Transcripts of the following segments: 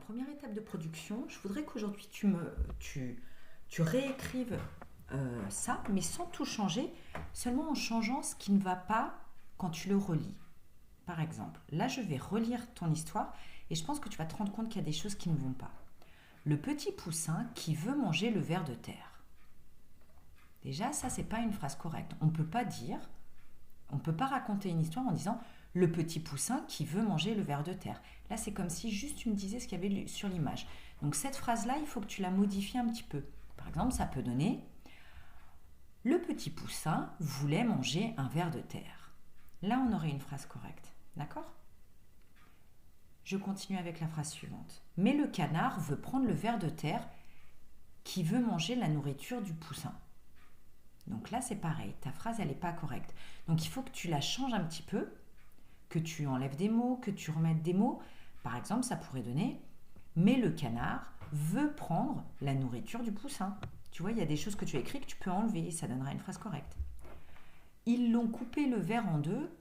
première étape de production, je voudrais qu'aujourd'hui tu réécrives ça, mais sans tout changer, seulement en changeant ce qui ne va pas quand tu le relis. Par exemple, là je vais relire ton histoire et je pense que tu vas te rendre compte qu'il y a des choses qui ne vont pas. Le petit poussin qui veut manger le ver de terre. Déjà, ça, c'est pas une phrase correcte. On ne peut pas raconter une histoire en disant le petit poussin qui veut manger le ver de terre. Là, c'est comme si juste tu me disais ce qu'il y avait sur l'image. Donc cette phrase-là, il faut que tu la modifies un petit peu. Par exemple, ça peut donner le petit poussin voulait manger un ver de terre. Là, on aurait une phrase correcte. D'accord ? Je continue avec la phrase suivante. Mais le canard veut prendre le ver de terre qui veut manger la nourriture du poussin. Donc là, c'est pareil, ta phrase, elle n'est pas correcte. Donc il faut que tu la changes un petit peu, que tu enlèves des mots, que tu remettes des mots. Par exemple, ça pourrait donner « Mais le canard veut prendre la nourriture du poussin ». Tu vois, il y a des choses que tu as écrites que tu peux enlever, ça donnera une phrase correcte. Ils l'ont coupé le ver en deux.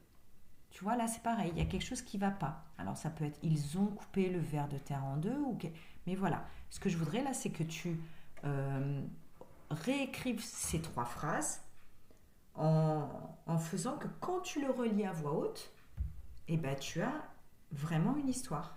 Tu vois, là, c'est pareil, il y a quelque chose qui ne va pas. Alors ça peut être « Ils ont coupé le ver de terre en deux ». Mais voilà, ce que je voudrais là, c'est que tu réécrives ces trois phrases en faisant que quand tu le relis à voix haute, eh ben, tu as vraiment une histoire.